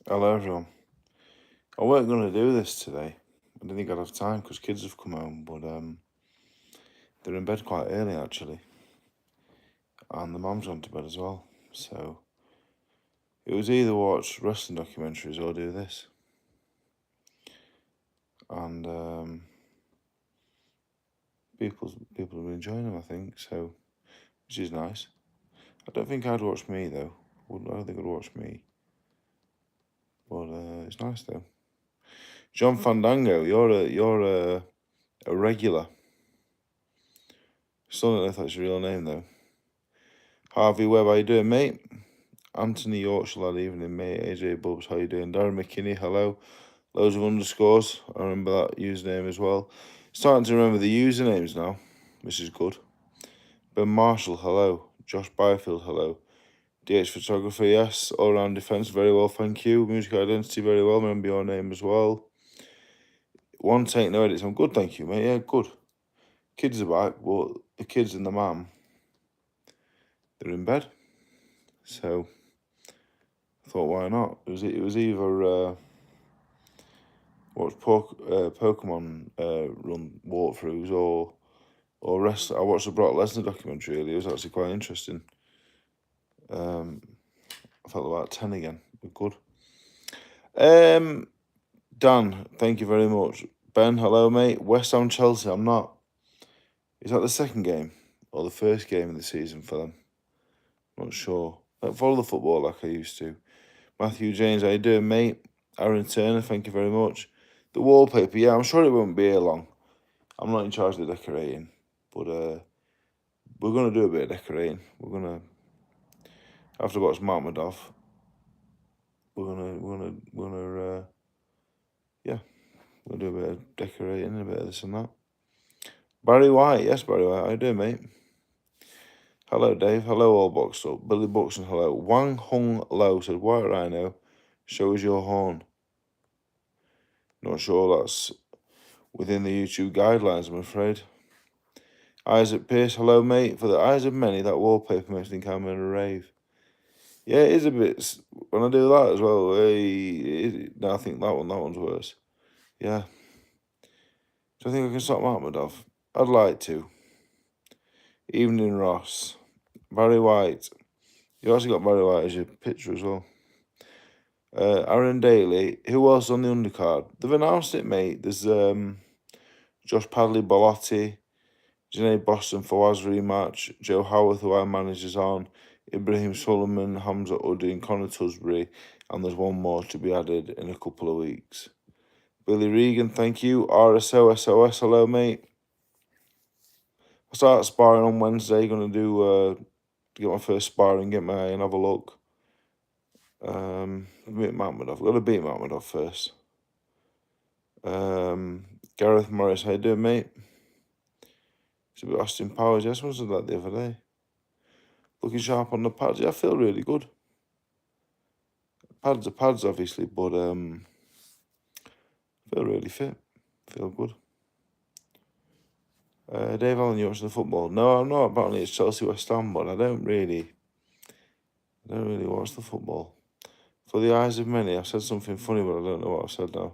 Hello everyone. I weren't going to do this today. I didn't think I'd have time because kids have come home, but they're in bed quite early actually, and the mum's gone to bed as well. So it was either watch wrestling documentaries or do this, and people have been enjoying them, I think. So, which is nice. I don't think I'd watch me though. I don't think I'd watch me, but it's nice though. John Fandango, you're a regular. Still don't know if that's your real name though. Harvey Webb, how you doing, mate? Anthony Yorkshire, lad, evening, mate. AJ Bubs, how you doing? Darren McKinney, hello. Loads of underscores. I remember that username as well. Starting to remember the usernames now, which is good. Ben Marshall, hello. Josh Byfield, hello. DH Photographer, yes. All round defence, very well, thank you. Music Identity, very well. Remember your name as well. One Take No Edits, I'm good, thank you, mate. Yeah, good. Kids are back, but the kids and the mum, they're in bed. So I thought, why not? It was either watch Pokemon run walkthroughs or rest. I watched the Brock Lesnar documentary earlier. It was actually quite interesting. I felt about 10 again. But good. Dan, thank you very much. Ben, hello, mate. West Ham Chelsea. I'm not. Is that the second game or the first game of the season for them? Not sure. I don't follow the football like I used to. Matthew James, how you doing, mate? Aaron Turner, thank you very much. The wallpaper, yeah, I'm sure it won't be here long. I'm not in charge of the decorating, but we're gonna do a bit of decorating. We're gonna, after watch Mammadov, we're gonna yeah, we'll do a bit of decorating, a bit of this and that. Barry White, yes, Barry White, how you doing, mate? Hello, Dave. Hello, all boxed up. Billy Buxton, hello. Wang Hung Lo said, White Rhino, show us your horn. Not sure that's within the YouTube guidelines, I'm afraid. Isaac Pierce, hello, mate. For the eyes of many, that wallpaper makes me think I'm in a rave. Yeah, it is a bit. When I do that as well, no, I think that one's worse. Yeah. Do I think I can stop Mahmoudov? I'd like to. Evening Ross. Barry White. You also got Barry White as your picture as well. Aaron Daly. Who else on the undercard? They've announced it, mate. There's Josh Padley, Bolotti, Janae Boston, Fawaz rematch, Joe Howarth, who our manager's on, Ibrahim Solomon, Hamza Uddin, Connor Tusbury, and there's one more to be added in a couple of weeks. Billy Regan, thank you. RSO SOS, hello, mate. I start sparring on Wednesday. Going to do get my first sparring, get my and have a look. Beat Mammadov. Got to beat Mammadov first. Gareth Morris, how you doing, mate? It's a bit Austin Powers. Yes, I was that the other day. Looking sharp on the pads. Yeah, I feel really good. Pads are pads, obviously, but feel really fit. Feel good. Dave Allen, you watch the football? No, I'm not. Apparently, it's Chelsea West Ham, but I don't really watch the football. For the eyes of many, I've said something funny, but I don't know what I've said now.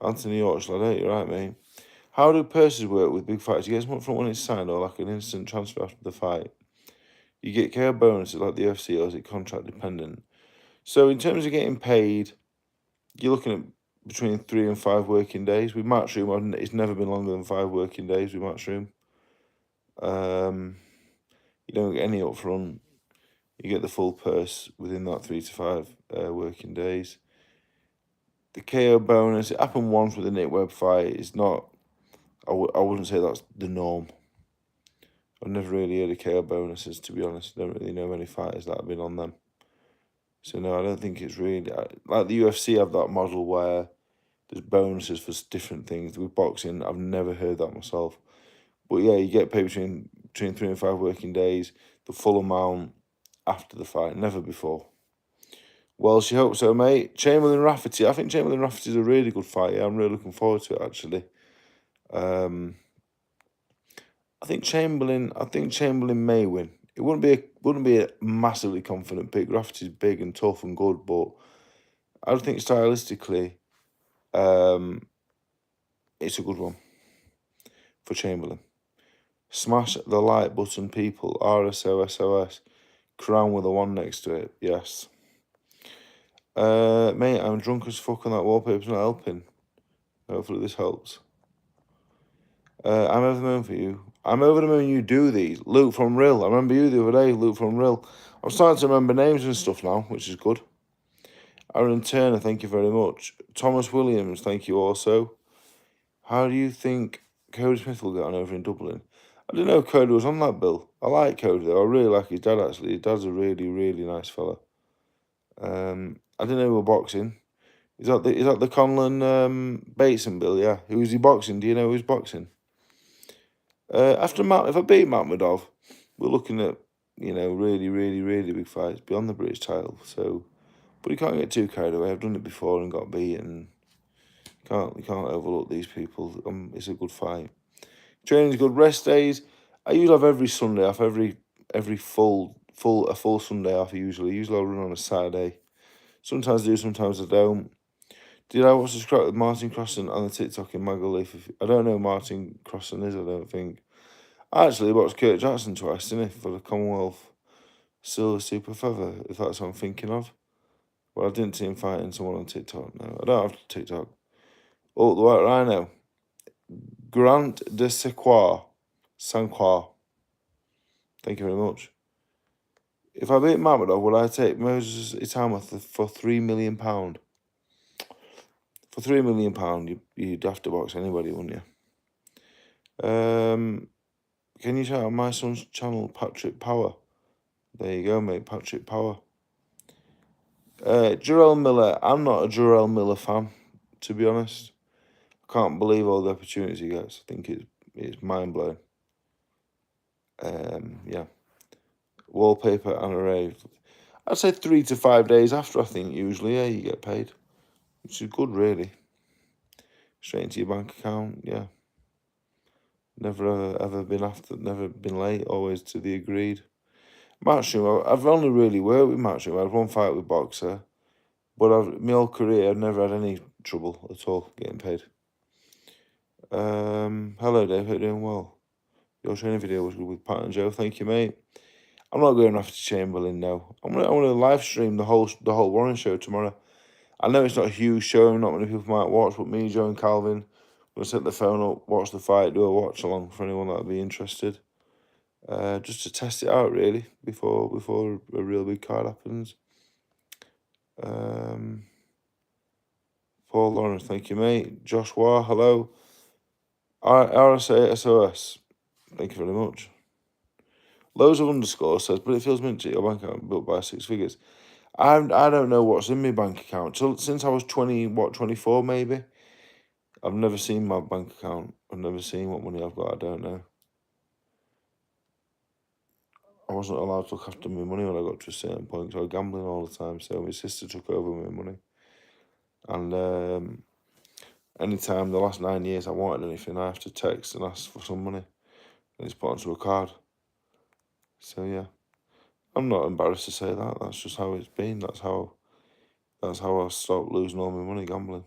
Anthony Yorkshire, I don't. You're right, mate. How do purses work with big fights? You get something from when it's signed, or like an instant transfer after the fight? You get KO bonuses like the UFC, or is it contract dependent? So in terms of getting paid, you're looking at between 3 and 5 working days. With Matchroom, it's never been longer than 5 working days with Matchroom. You don't get any upfront. You get the full purse within that 3 to 5 working days. The KO bonus, it happened once with the Nick Webb fight. It's not, I wouldn't say that's the norm. I've never really heard of KO bonuses, to be honest. I don't really know many fighters that have been on them. So no, I don't think it's really, like the UFC have that model where there's bonuses for different things. With boxing, I've never heard that myself. But yeah, you get paid between 3 and 5 working days, the full amount after the fight, never before. Well, she hopes so, mate. Chamberlain Rafferty. I think Chamberlain Rafferty's a really good fight. Yeah, I'm really looking forward to it, actually. I think Chamberlain may win. It wouldn't be a massively confident pick. Rafferty's big and tough and good, but I think stylistically, it's a good one for Chamberlain. Smash the like button, people. RSOSOS. Crown with a 1 next to it. Yes. Mate, I'm drunk as fuck and that wallpaper's not helping. Hopefully this helps. I'm over the moon for you. I'm over the moon you do these. Luke from Rill. I remember you the other day, Luke from Rill. I'm starting to remember names and stuff now, which is good. Aaron Turner, thank you very much. Thomas Williams, thank you also. How do you think Cody Smith will get on over in Dublin? I didn't know Cody was on that bill. I like Cody though. I really like his dad actually. His dad's a really, really nice fella. I didn't know he was boxing. Is that the Conlon Bateson bill? Yeah. Who's he boxing? Do you know who's boxing? After Matt, if I beat Makhmudov, we're looking at really, really, really big fights beyond the British title. So, but you can't get too carried away. I've done it before and got beat, and you can't overlook these people. It's a good fight. Training's good. Rest days. I usually have every Sunday off. Every full Sunday off. Usually I'll run on a Saturday. Sometimes I do, sometimes I don't. Did I watch the scrap with Martin Crossan on the TikTok in Magaluf? I don't know who Martin Crossan is, I don't think. I actually watched Kurt Jackson twice, didn't I, for the Commonwealth Silver Super Feather, if that's what I'm thinking of. But I didn't see him fighting someone on TikTok, no. I don't have TikTok. Oh, the White Rhino. Grant de Sequoia. Sanquois. Thank you very much. If I beat Mamadov, would I take Moses Itama for £3 million? For £3 million, you'd have to box anybody, wouldn't you? Can you shout out my son's channel, Patrick Power? There you go, mate, Patrick Power. Jarrell Miller. I'm not a Jarrell Miller fan, to be honest. I can't believe all the opportunities he gets. I think it's mind-blowing. Yeah. Wallpaper and array. I'd say 3 to 5 days after, I think, usually, yeah, you get paid. Which is good, really. Straight into your bank account, yeah. Never ever been late, always to the agreed. Matchroom, I've only really worked with Matchroom. I had one fight with Boxer, but my whole career, I've never had any trouble at all getting paid. Hello Dave, hope you're doing well. Your training video was good with Pat and Joe, thank you mate. I'm not going after Chamberlain, no. I'm gonna live stream the whole Warren show tomorrow. I know it's not a huge show, not many people might watch, but me, Joe and Calvin, we'll set the phone up, watch the fight, do a watch along for anyone that'll be interested. Just to test it out really before a real big card happens. Paul Lawrence, thank you mate. Joshua, hello. RSA SOS, thank you very much. Loads of underscore says, but it feels mint to your bank account built by 6 figures. I don't know what's in my bank account. So since I was 24 maybe. I've never seen my bank account. I've never seen what money I've got. I don't know. I wasn't allowed to look after my money when I got to a certain point, so I was gambling all the time. So my sister took over my money. And anytime the last 9 years I wanted anything, I have to text and ask for some money. And it's put onto a card. So yeah. I'm not embarrassed to say that. That's just how it's been. That's how I stopped losing all my money gambling.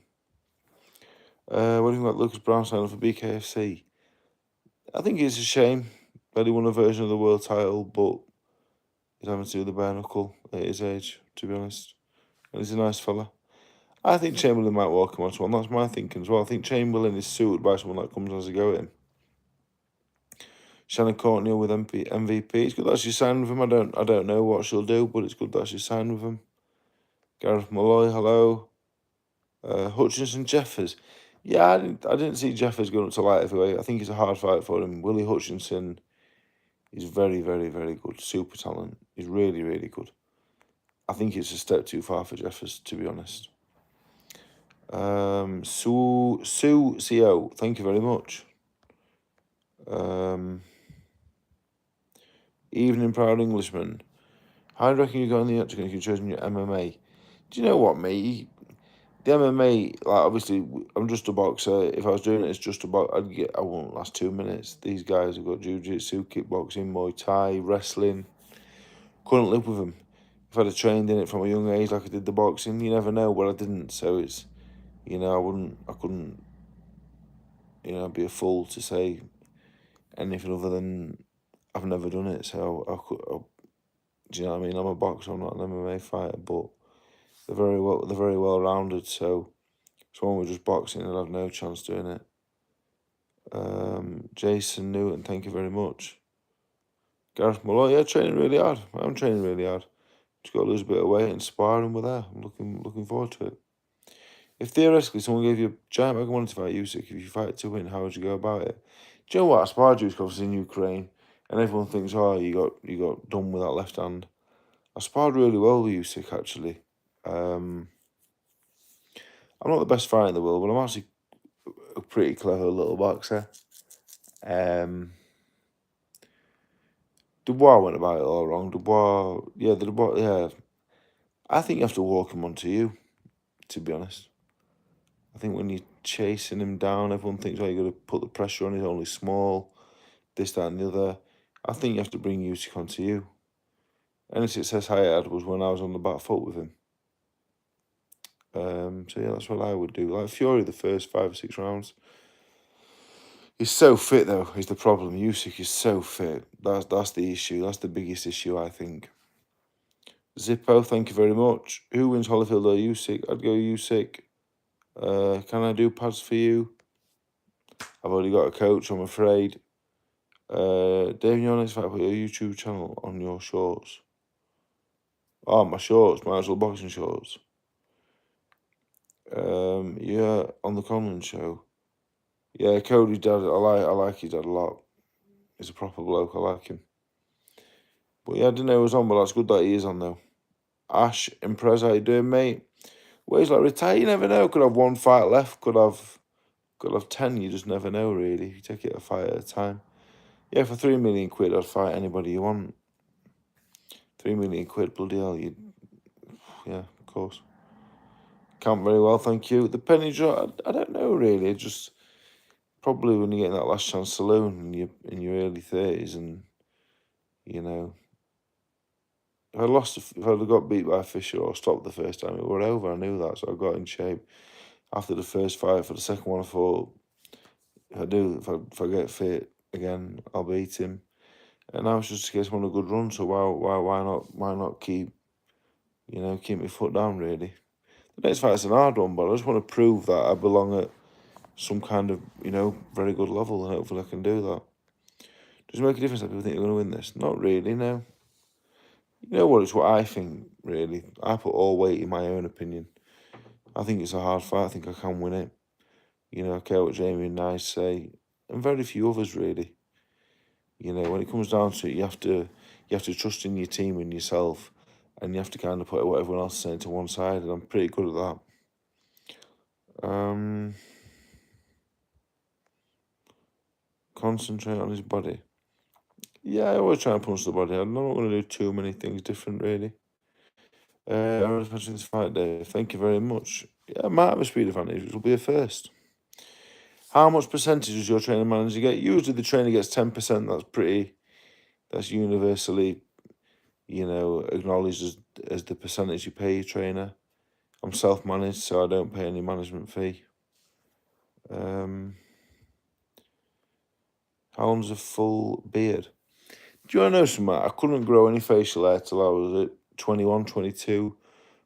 What do you think about Lucas Brown signing for BKFC? I think it's a shame that he won a version of the world title, but he's having to do the bare knuckle at his age, to be honest. And he's a nice fella. I think Chamberlain might welcome on to one. That's my thinking as well. I think Chamberlain is suited by someone that comes as a go-in. Shannon Courtney with MVP. It's good that she signed with him. I don't know what she'll do, but it's good that she signed with him. Gareth Malloy, hello. Hutchinson Jeffers. Yeah, I didn't see Jeffers going up to light heavyweight. I think it's a hard fight for him. Willie Hutchinson is very, very, very good. Super talent. He's really, really good. I think it's a step too far for Jeffers, to be honest. Sue CO, thank you very much. Evening Proud Englishman. How do you reckon you got in the octagon if you've chosen your MMA? Do you know what, mate? The MMA, like, obviously, I'm just a boxer. If I was doing it as just a boxer, I won't last 2 minutes. These guys have got jiu-jitsu, kickboxing, Muay Thai, wrestling. Couldn't live with them. if I'd have trained in it from a young age like I did the boxing, you never know, but I didn't. So it's, you know, I couldn't, you know, be a fool to say anything other than I've never done it. So do you know what I mean? I'm a boxer, I'm not an MMA fighter, but they're very well rounded. So if someone was just boxing, I'd have no chance doing it. Jason Newton, thank you very much. Gareth Malloy, yeah, training really hard. I'm training really hard. Just got to lose a bit of weight and sparring with her. I'm looking forward to it. If theoretically someone gave you a giant mega money to fight Usyk, if you fight to win, how would you go about it? Do you know what? I sparred Usyk obviously in Ukraine, and everyone thinks, oh, you got done with that left hand. I sparred really well with Usyk actually. I'm not the best fighter in the world, but I'm actually a pretty clever little boxer. Dubois went about it all wrong. Dubois, yeah. I think you have to walk him onto you, to be honest. I think when you're chasing him down, everyone thinks, oh, you got to put the pressure on, he's only small, this, that, and the other. I think you have to bring Usyk onto you. Any success I had was when I was on the back foot with him. So yeah, that's what I would do. Like Fury, the first 5 or 6 rounds. He's so fit though, is the problem. Usyk is so fit. That's the issue. That's the biggest issue, I think. Zippo, thank you very much. Who wins Holyfield or Usyk? I'd go Usyk. Can I do pads for you? I've already got a coach, I'm afraid. Dave, your next fight, put your YouTube channel on your shorts. Oh, my shorts, my actual boxing shorts. Yeah, on the Conlon show. Yeah, Cody's dad, I like his dad a lot. He's a proper bloke, I like him. But yeah, I didn't know he was on, but that's good that he is on though. Ash, Imprez, how you doing, mate? Well, he's like retire, you never know. Could have 1 fight left, could have 10, you just never know really. You take it a fight at a time. Yeah, for 3 million quid, I'd fight anybody you want. 3 million quid, bloody hell, yeah, of course. Can't very well, thank you. The penny drop, I don't know really. Just probably when you're getting that last chance saloon in your early 30s, and you know, if I'd got beat by Fisher or stopped the first time, it were over. I knew that, so I got in shape. After the first fight, for the second one, I thought, if I get fit again, I'll beat him. And now it's just a case of a good run. So why not keep my foot down really. The next fight's an hard one, but I just want to prove that I belong at some kind of, very good level, and hopefully I can do that. Does it make a difference that people think you're going to win this? Not really, no. You know what? It's what I think, really. I put all weight in my own opinion. I think it's a hard fight. I think I can win it. I care what Jamie and I say, and very few others, really. When it comes down to it, you have to trust in your team and yourself, and you have to kind of put what everyone else is saying to one side, and I'm pretty good at that. Concentrate on his body. Yeah, I always try and punch the body. I'm not going to do too many things different, really. I was mentioning this fight, Dave. Thank you very much. Yeah, I might have a speed advantage, which will be a first. How much percentage does your trainer manager get? Usually the trainer gets 10%. That's universally, acknowledged as the percentage you pay your trainer. I'm self-managed, so I don't pay any management fee. How long's a full beard? Do you want to know something? I couldn't grow any facial hair till I was 21, 22.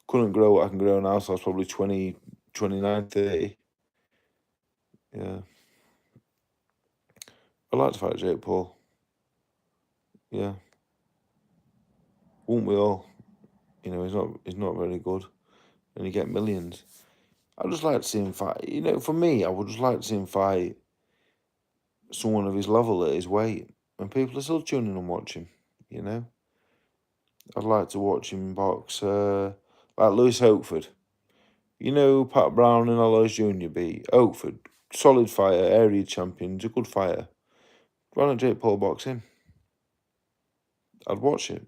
Couldn't grow what I can grow now, so I was probably 20, 29, 30. Yeah. I'd like to fight Jake Paul. Yeah. Won't we all? He's not very good. And you get millions. I'd just like to see him fight. For me, I would just like to see him fight someone of his level at his weight. And people are still tuning and watching, I'd like to watch him box like Lewis Oakford. Pat Brown and Alois Jr. beat Oakford. Solid fighter, area champion, he's a good fighter. Why not Jake Paul box him? I'd watch it.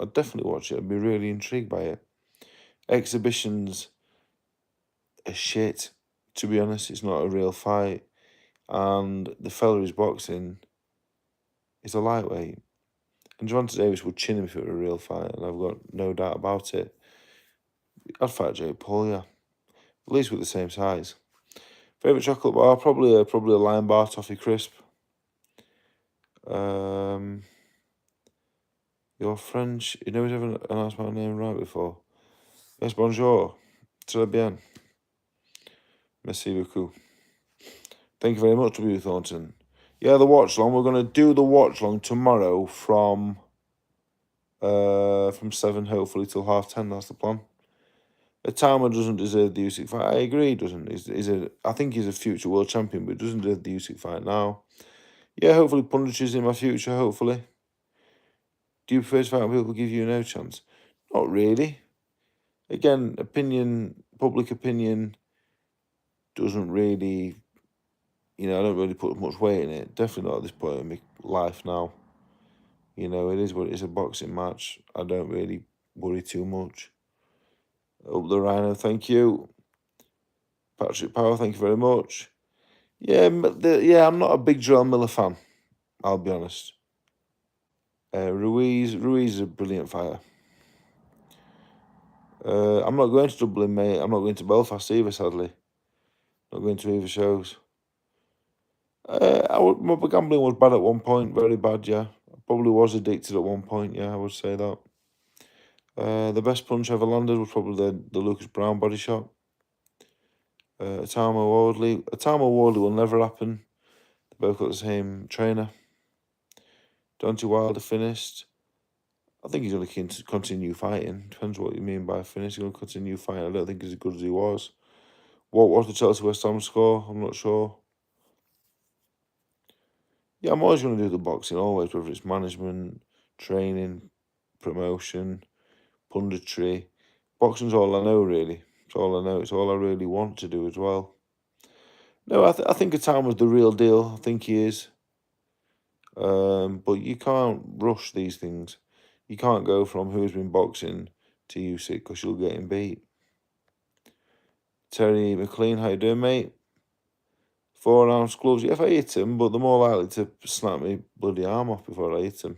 I'd definitely watch it. I'd be really intrigued by it. Exhibitions are shit, to be honest. It's not a real fight. And the fella who's boxing is a lightweight. And And Javante Davis would chin him if it were a real fight, and I've got no doubt about it. I'd fight Jake Paul, yeah. At least with the same size. Favourite chocolate bar? Probably a Lion Bar Toffee Crisp. Your French, you know who's ever announced my name right before? Yes, bonjour. Très bien. Merci beaucoup. Thank you very much, W. Thornton. Yeah, the watch long. We're going to do the watch long tomorrow from 7, hopefully, till 10:30. That's the plan. Atama doesn't deserve the Usyk fight. I agree, he doesn't. I think he's a future world champion, but doesn't deserve the Usyk fight now. Yeah, hopefully Punja's in my future, hopefully. Do you prefer to fight when people give you no chance? Not really. Again, public opinion doesn't really, I don't really put much weight in it. Definitely not at this point in my life now. It is what it is, a boxing match. I don't really worry too much. Up the Rhino, thank you. Patrick Power, thank you very much. Yeah, I'm not a big Joel Miller fan, I'll be honest. Ruiz is a brilliant fighter. I'm not going to Dublin, mate. I'm not going to Belfast either, sadly. Not going to either shows. My gambling was bad at one point, very bad, yeah. I probably was addicted at one point, yeah, I would say that. The best punch I ever landed was probably the Lucas Brown body shot. Atama Wardley will never happen. They both got the same trainer. Deontay Wilder finished. I think he's going to continue fighting. Depends what you mean by finish. He's going to continue fighting. I don't think he's as good as he was. What was the Chelsea West Ham score? I'm not sure. Yeah, I'm always going to do the boxing, always, whether it's management, training, promotion, punditry. Boxing's all I know, really. It's all I know. It's all I really want to do as well. No, I think Atama was the real deal. I think he is. But you can't rush these things. You can't go from who's been boxing to Usyk because you'll get him beat. Terry McLean, how you doing, mate? 4-ounce gloves. Yeah, if I hit him, but they're more likely to snap me bloody arm off before I hit him.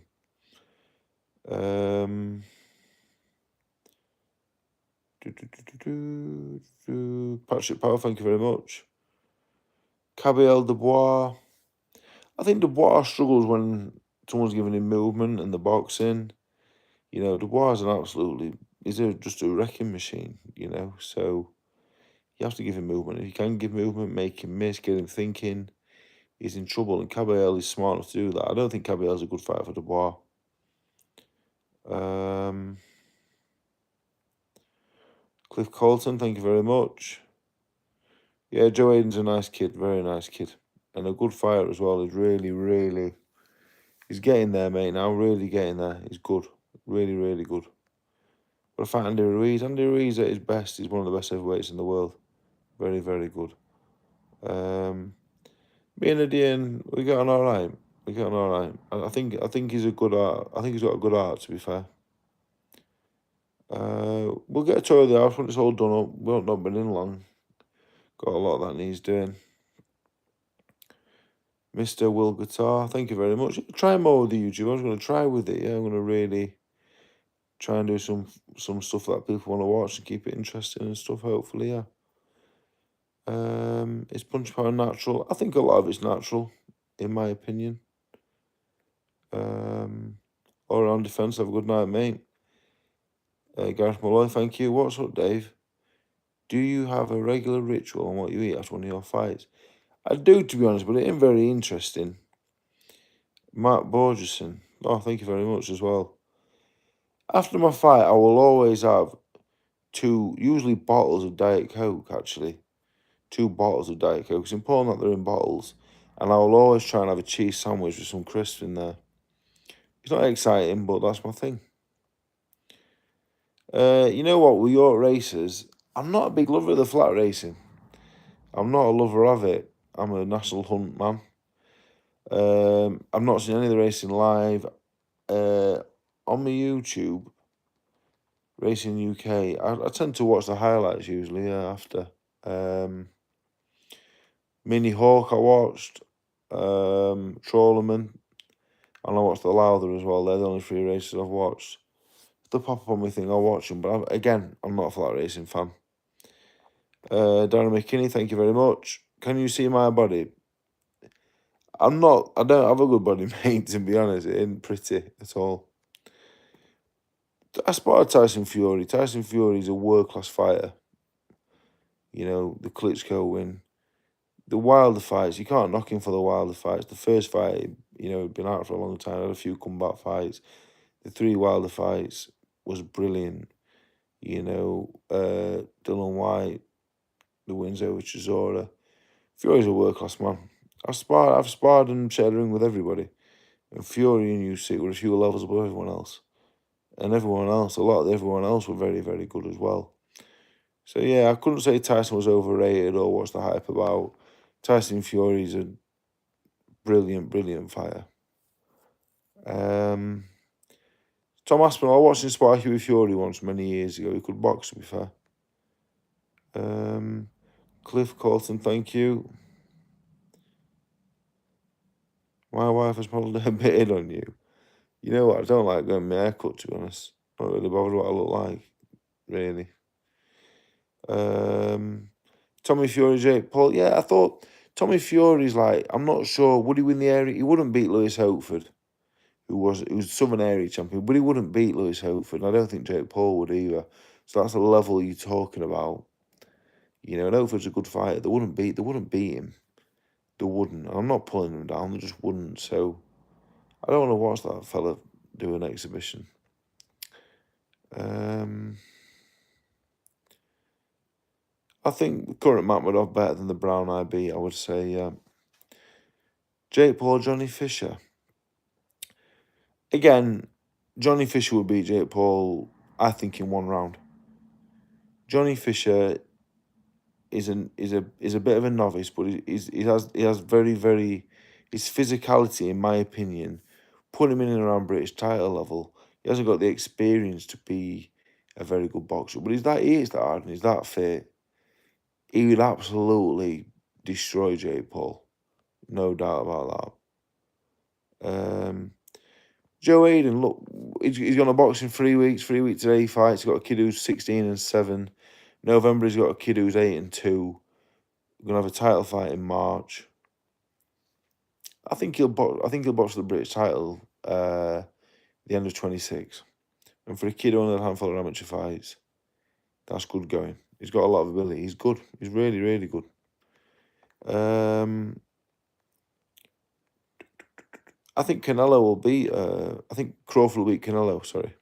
Patrick Powell, thank you very much. Cabiel Dubois. I think Dubois struggles when someone's giving him movement in the boxing. Dubois is he's just a wrecking machine, so you have to give him movement. If you can give movement, make him miss, get him thinking, he's in trouble. And Cabiel is smart enough to do that. I don't think Cabiel is a good fighter for Dubois. Cliff Colton, thank you very much. Yeah, Joe Aiden's a nice kid, very nice kid. And a good fighter as well. He's really, he's getting there, mate, now, really getting there. He's good, really good. But I fight Andy Ruiz. Andy Ruiz at his best, he's one of the best heavyweights in the world. Very good. Me and Adian, we get on all right. I think he's a good art. I think he's got a good art, to be fair. We'll get a tour of the house when it's all done up. We've not been in long. Got a lot that needs doing. Mr. Will Guitar, thank you very much. Try more with the YouTube. I was going to try with it. Yeah, I'm going to really try and do some stuff that people want to watch and keep it interesting and stuff, hopefully, yeah. Is punch power natural? I think a lot of it's natural, in my opinion. All around defence, have a good night, mate. Gareth Malloy, thank you. What's up, Dave? Do you have a regular ritual on what you eat after one of your fights? I do, to be honest, but it ain't very interesting. Mark Borgeson, oh, thank you very much as well. After my fight, I will always have usually bottles of Diet Coke, actually. 2 bottles of Diet Coke. It's important that they're in bottles. And I will always try and have a cheese sandwich with some crisps in there. It's not exciting, but that's my thing. You know what, with York races, I'm not a big lover of the flat racing. I'm not a lover of it. I'm a National Hunt man. I've not seen any of the racing live. On my YouTube, Racing UK, I tend to watch the highlights usually, after. Mini Hawk I watched. Trawlerman. And I watched the Lowther as well. They're the only 3 races I've watched. If they pop up on my thing, I'll watch them. But again, I'm not a flat racing fan. Darren McKinney, thank you very much. Can you see my body? I don't have a good body, mate, to be honest. It ain't pretty at all. I spotted Tyson Fury. Tyson Fury is a world-class fighter. You know, the Klitschko win. The Wilder fights, you can't knock him for the Wilder fights. The first fight, you know, he'd been out for a long time, had a few comeback fights. The 3 Wilder fights was brilliant. You know, Dylan White, the wins over Chisora. Fury's a world-class man. I've sparred and shared a ring with everybody. And Fury and Usyk were a few levels above everyone else. And everyone else, a lot of everyone else were very, very good as well. So, yeah, I couldn't say Tyson was overrated or what's the hype about. Tyson Fury's a brilliant, brilliant fighter. Tom Aspinall, I watched him spar Huey Fury once many years ago. He could box, to be fair. Cliff Colton, thank you. My wife has probably a bit in on you. You know what? I don't like getting my hair cut, to be honest. I'm not really bothered what I look like, really. Tommy Fury, Jake Paul. Yeah, I thought Tommy Fury's like, I'm not sure, would he win the area? He wouldn't beat Lewis Hopefoord, who was Southern Area champion, but he wouldn't beat Lewis Hopefoord. And I don't think Jake Paul would either. So that's the level you're talking about. You know, and Hopefoord's a good fighter. They wouldn't beat him. They wouldn't. And I'm not pulling them down. They just wouldn't. So I don't want to watch that fella do an exhibition. I think the current Makhmudov better than the Brown IB, I would say. Jake Paul, Johnny Fisher. Again, Johnny Fisher would beat Jake Paul, I think, in 1 round. Johnny Fisher is a bit of a novice, but he has very, very, his physicality, in my opinion, put him in and around British title level. He hasn't got the experience to be a very good boxer, but he is that hard and he's that fit. He would absolutely destroy Jake Paul. No doubt about that. Joe Hayden, look, he's going to box in 3 weeks. 3 weeks today he fights. He's got a kid who's 16-7. November he's got a kid who's 8-2. We're going to have a title fight in March. I think he'll box for the British title the end of 26. And for a kid who only had a handful of amateur fights, that's good going. He's got a lot of ability. He's good. He's really, really good. I think Canelo will beat... I think Crawford will beat Canelo, sorry.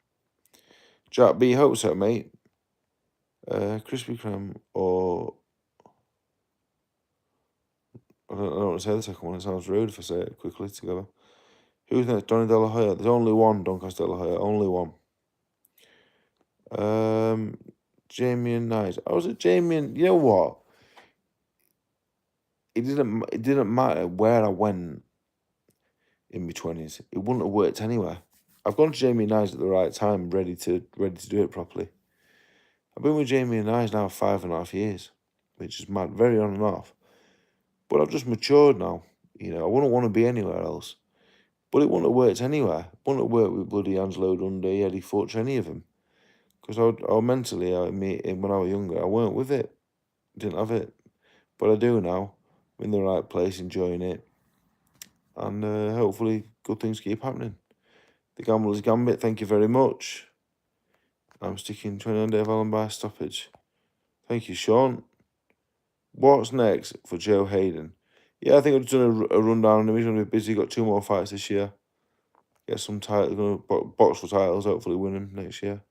Jack B, hope so, mate. Krispy Kreme or... I don't want to say the second one. It sounds rude if I say it quickly together. Who's next? Donny De La Hoya. There's only one Doncas De La Hoya. Only one. Jamie Knight. I was at Jamie and... You know what? It didn't matter where I went in my 20s. It wouldn't have worked anywhere. I've gone to Jamie and Nyes at the right time, ready to do it properly. I've been with Jamie and Nyes now 5.5 years, which is mad, very on and off. But I've just matured now. You know, I wouldn't want to be anywhere else. But it wouldn't have worked anywhere. It wouldn't have worked with bloody Angelo Dundee, Eddie Futch, any of them. Because I mentally, when I was younger, I weren't with it. Didn't have it. But I do now. I'm in the right place, enjoying it. And hopefully good things keep happening. The Gambler's Gambit, thank you very much. I'm sticking 29 Dave Allen by stoppage. Thank you, Sean. What's next for Joe Hayden? Yeah, I think I've done a rundown on him. He's going to be busy. Got 2 more fights this year. Get some titles, going to box for titles, hopefully win them next year.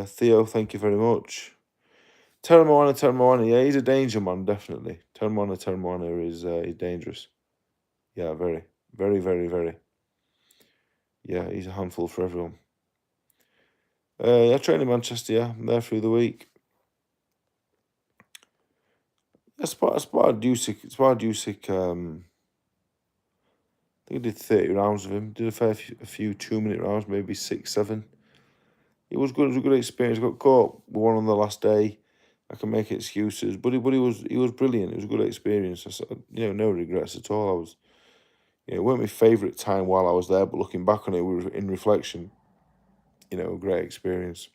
Theo, thank you very much. Terra Moana, yeah, he's a danger man, definitely. Terra Moana is dangerous. Yeah, very, very, very, very. Yeah, he's a handful for everyone. I train in Manchester, yeah. I'm there through the week. I sparred Usyk, I think I did 30 rounds with him. Did a few 2-minute rounds, maybe 6, 7. It was good. It was a good experience. Got caught with one on the last day. I can make excuses, but he was brilliant. It was a good experience. No regrets at all. It weren't my favourite time while I was there, but looking back on it in reflection, a great experience.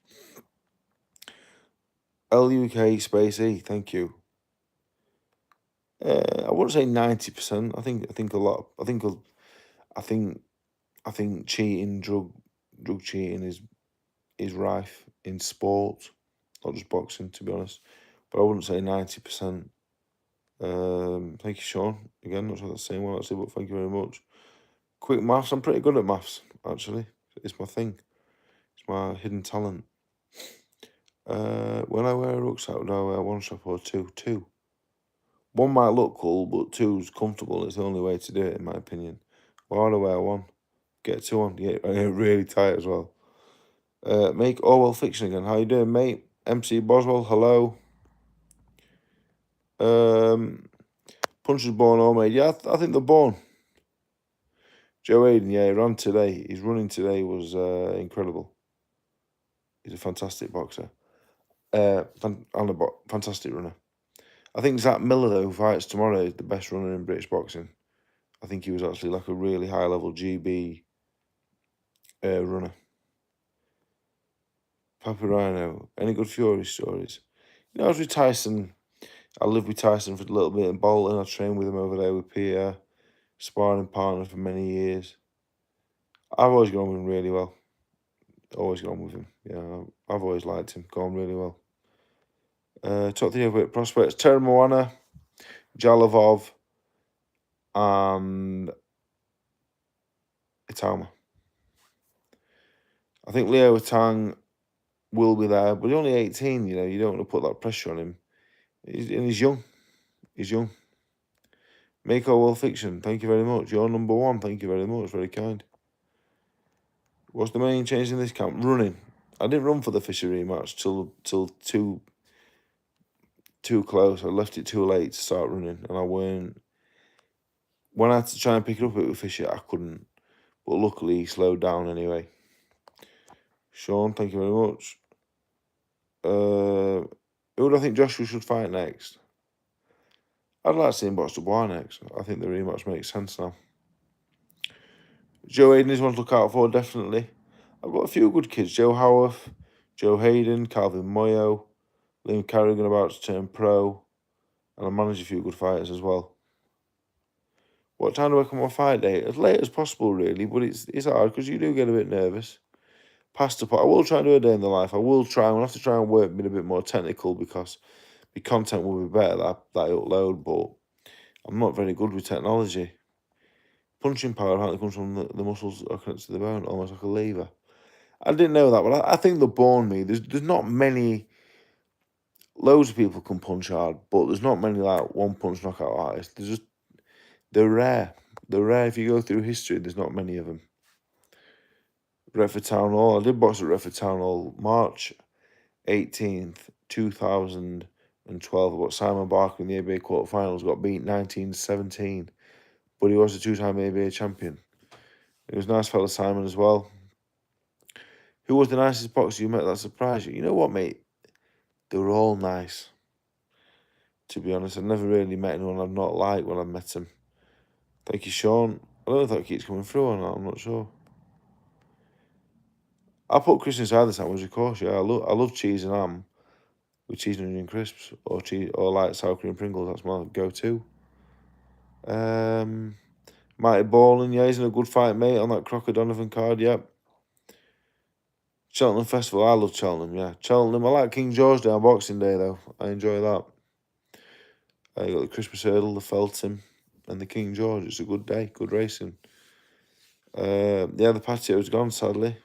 LUK space E, thank you. I wouldn't say 90%. I think a lot. I think cheating, drug cheating is rife in sport, not just boxing, to be honest. But I wouldn't say 90%. Thank you, Sean. Again, not sure that's the same one actually, but thank you very much. Quick maths. I'm pretty good at maths, actually. It's my thing. It's my hidden talent. When I wear a rucksack, do I wear one strap or two? Two. One might look cool, but two's comfortable. It's the only way to do it, in my opinion. Why would I wear one? Get two on. Yeah, really tight as well. Make Orwell fiction again. How you doing, mate? MC Boswell, hello. Punches born or made. Yeah, I think they're born. Joe Hayden, yeah, he ran today. His running today was incredible. He's a fantastic boxer. And a fantastic runner. I think Zach Miller, though, who fights tomorrow, is the best runner in British boxing. I think he was actually like a really high-level GB runner. Papa Rhino, any good Fury stories? I was with Tyson. I lived with Tyson for a little bit in Bolton. I trained with him over there with Pierre, sparring partner for many years. I've always gone with him really well. Always gone with him. Yeah, I've always liked him. Gone really well. Top 3 overweight prospects: Terry Moana, Jalavov, and Itama. I think Leo Tang will be there, but he's only 18. You don't want to put that pressure on him. He's young. He's young. Mako World Fiction, thank you very much. You're number 1. Thank you very much. Very kind. What's the main change in this camp? Running. I didn't run for the Fisher rematch till too close. I left it too late to start running, and I weren't. When I had to try and pick it up with Fisher, I couldn't. But luckily, he slowed down anyway. Sean, thank you very much. Who do I think Joshua should fight next? I'd like to see him box Dubois next. I think the rematch makes sense now. Joe Hayden is one to look out for, definitely. I've got a few good kids. Joe Howarth, Joe Hayden, Calvin Moyo, Liam Carrigan about to turn pro. And I manage a few good fighters as well. What time do I come on fight day? As late as possible, really, but it's hard because you do get a bit nervous. Past the point, I will try and do a day in the life. We'll have to try and work being a bit more technical because the content will be better that I upload, but I'm not very good with technology. Punching power apparently comes from the muscles are connected to the bone, almost like a lever. I didn't know that, but I think they're born me. There's not many. Loads of people can punch hard, but there's not many like one punch knockout artists. They're rare. They're rare. If you go through history, there's not many of them. Retford Town Hall. I did box at Retford Town Hall March 18th, 2012. I got Simon Barker in the ABA quarterfinals. Got beat 19-17, but he was a 2-time ABA champion. It was nice fella Simon as well. Who was the nicest boxer you met that surprised you? You know what, mate? They were all nice. To be honest, I've never really met anyone I've not liked when I've met them. Thank you, Sean. I don't know if that keeps coming through or not. I'm not sure. I put Chris inside the sandwich, of course. Yeah, I love cheese and ham with cheese and onion crisps or like sour cream Pringles. That's my go-to. Mighty Ballin, yeah, he's in a good fight, mate, on that Crocker Donovan card. Yep. Cheltenham Festival, I love Cheltenham. Yeah, Cheltenham. I like King George Day on Boxing Day though. I enjoy that. You got the Christmas Hurdle, the Feltham, and the King George. It's a good day, good racing. Yeah, the patio's gone, sadly.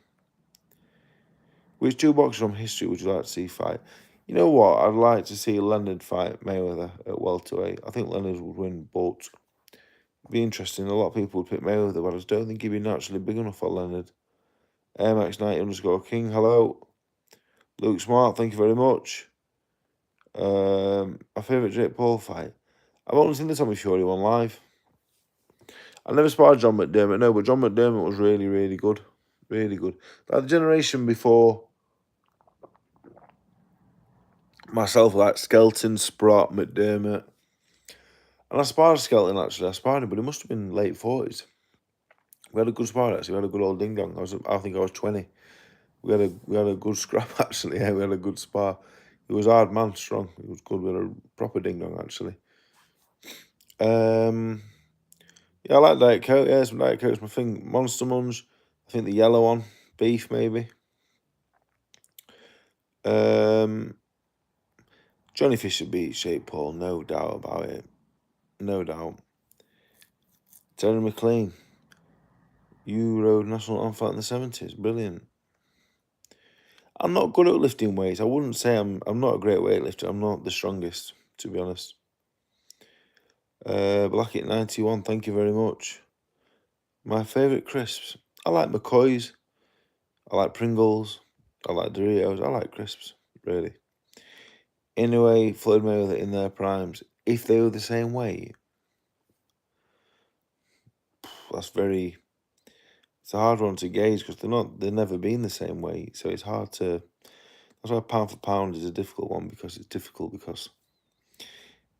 Which 2 boxers from history would you like to see fight? You know what? I'd like to see Leonard fight Mayweather at welterweight. I think Leonard would win, but it'd be interesting. A lot of people would pick Mayweather, but I just don't think he'd be naturally big enough for Leonard. AirMax90_King, hello. Luke Smart, thank you very much. My favourite Jake Paul fight. I've only seen the Tommy Fury one live. I never sparred John McDermott, no, but John McDermott was really, really good. Really good. Like the generation before myself, like Skelton, Sprott, McDermott. And I sparred Skelton, actually. I sparred him, but he must have been late 40s. We had a good spar actually. We had a good old ding dong. I think I was 20. We had a good scrap actually. Yeah, we had a good spar. He was hard man, strong. It was good. We had a proper ding dong actually. Yeah, I like Diet Coke. Yeah, some Diet Coke's my thing. Monster Munch. I think the yellow one, beef maybe. Johnny Fisher beats Jake Paul, no doubt about it. No doubt. Terry McLean. You rode national anthem in the 70s. Brilliant. I'm not good at lifting weights. I wouldn't say I'm not a great weightlifter. I'm not the strongest, to be honest. Blackett 91, thank you very much. My favourite crisps. I like McCoy's. I like Pringles. I like Doritos. I like crisps, really. Anyway, Floyd Mayweather in their primes. If they were the same weight, it's a hard one to gauge because they've never been the same weight. So it's hard to, that's why pound for pound is a difficult one because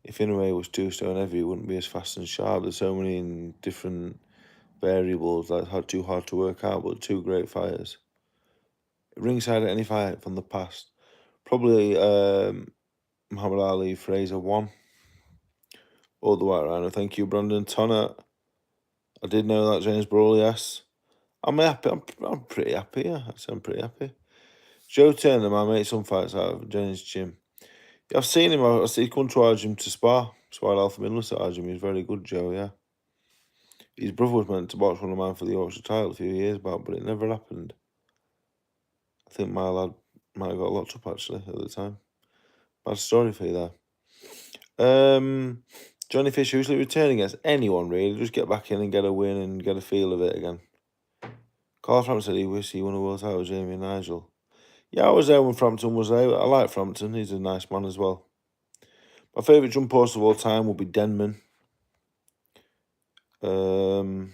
if Inoue was 2 stone heavy, it wouldn't be as fast and sharp. There's so many different variables that's too hard to work out, but two great fighters. Ringside at any fight from the past. Probably Muhammad Ali, Fraser 1. Or the White Rhino. Thank you, Brandon Tonner. I did know that, James Brawl, yes. I'm happy. I'm pretty happy, yeah. I'm pretty happy. Joe Turner, my mate, some fights out of Jenny's gym. Yeah, I've seen him. I see he come to our gym to spar. Spar Alpha Midlands at our gym. He's very good, Joe, yeah. His brother was meant to box one of mine for the Yorkshire title a few years back, but it never happened. I think my lad might have got locked up, actually, at the time. Bad story for you there. Johnny Fisher usually returning against anyone, really. Just get back in and get a win and get a feel of it again. Carl Frampton said he wished he won a world title with Jamie and Nigel. Yeah, I was there when Frampton was there. I like Frampton. He's a nice man as well. My favourite jump post of all time will be Denman. Do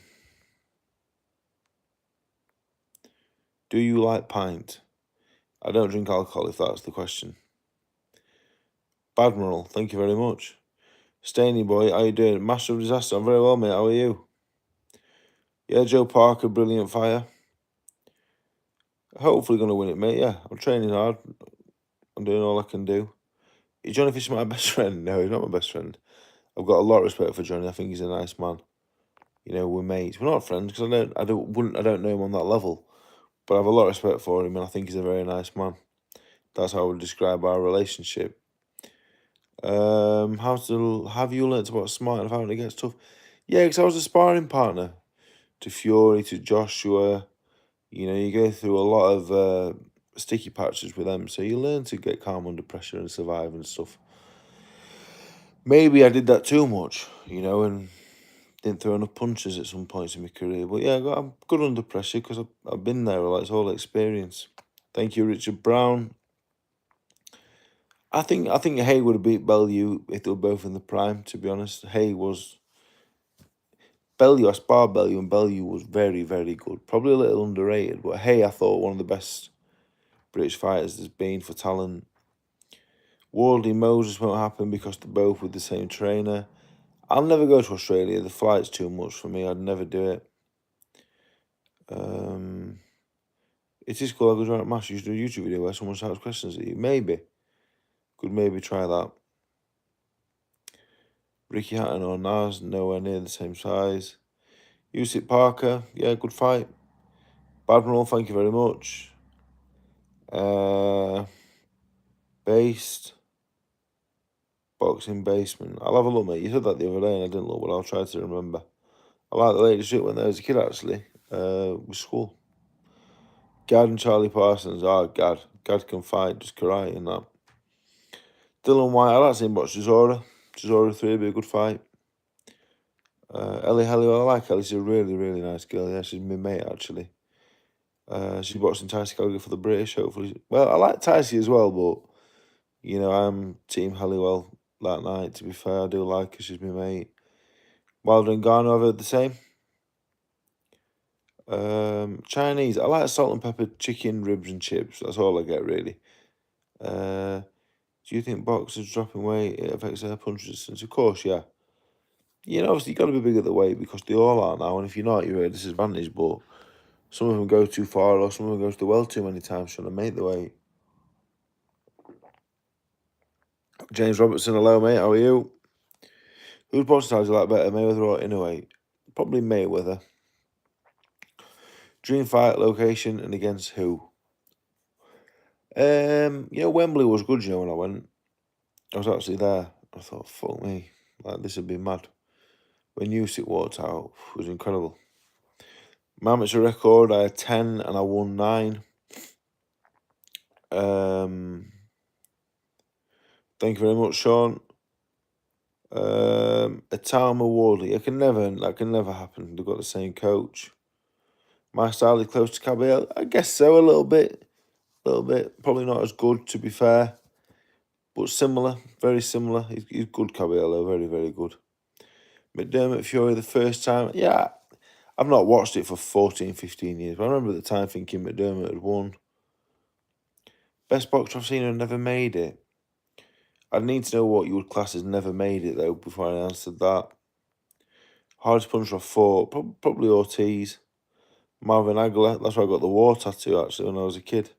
you like pint? I don't drink alcohol, if that's the question. Badmiral, thank you very much. Staney boy, how you doing? Master of Disaster, I'm very well, mate. How are you? Yeah, Joe Parker, brilliant fire. Hopefully going to win it, mate. Yeah, I'm training hard. I'm doing all I can do. Is Johnny Fisher my best friend? No, he's not my best friend. I've got a lot of respect for Johnny. I think he's a nice man. You know, we're mates. We're not friends because I don't know him on that level. But I have a lot of respect for him, and I think he's a very nice man. That's how I would describe our relationship. Have you learnt about smart and how it gets tough? Yeah, because I was a sparring partner to Fury, to Joshua. You know, you go through a lot of sticky patches with them, so you learn to get calm under pressure and survive and stuff. Maybe I did that too much, you know, and didn't throw enough punches at some points in my career. But yeah, I'm good under pressure because I've been there. Like, it's all experience. Thank you, Richard Brown. I think Hay would have beat Bellew if they were both in the prime, to be honest. I sparred Bellew, and Bellew was very, very good. Probably a little underrated, but Hay, I thought, one of the best British fighters there's been for talent. Wardley Moses won't happen because they're both with the same trainer. I'll never go to Australia. The flight's too much for me. I'd never do it. It is cool. I go to Mash. You should do a YouTube video where someone shouts questions at you. Maybe. Could maybe try that. Ricky Hatton or Nas, nowhere near the same size. Usyk Parker, yeah, good fight. Badmiral, thank you very much. Based. Boxing basement. I'll have a look, mate. You said that the other day and I didn't look, but I'll try to remember. I like the latest shit when I was a kid, actually. With school. Gad and Charlie Parsons. Gad. Gad can fight, just karate and that. Dylan White, I like seeing box Chisora. Chisora 3 would be a good fight. Ellie Halliwell, I like Ellie. She's a really, really nice girl. Yeah, she's my mate, actually. She's boxing Tyson Calgary for the British, hopefully. Well, I like Tyson as well, but, you know, I'm Team Halliwell that night, to be fair. I do like her. She's my mate. Wilder and Garner, I've heard the same. Chinese, I like salt and pepper chicken, ribs and chips. That's all I get, really. Do you think boxers dropping weight, it affects their punch resistance? Of course, yeah. You know, obviously, you've got to be big at the weight because they all are now, and if you're not, you're at a disadvantage, but some of them go too far, or some of them go to the well too many times trying to make the weight. James Robertson, hello, mate, how are you? Whose boxing style do you like better, Mayweather or Inoue? Probably Mayweather. Dream fight location and against who? Wembley was good, when I went. I was actually there. I thought, fuck me, like this would be mad. When Usyk walked out, it was incredible. My amateur record, I had 10 and I won 9. Thank you very much, Sean. Atama Wardley. That can never happen. They've got the same coach. My style is close to Caballero. I guess so, a little bit. Probably not as good, to be fair, but similar, very similar. He's good, Caballero, very, very good. McDermott Fury the first time. Yeah, I've not watched it for 14, 15 years, but I remember at the time thinking McDermott had won. Best boxer I've seen who never made it. I'd need to know what you would class as never made it, though, before I answered that. Hardest puncher I fought, probably Ortiz. Marvin Hagler, that's where I got the war tattoo, actually, when I was a kid.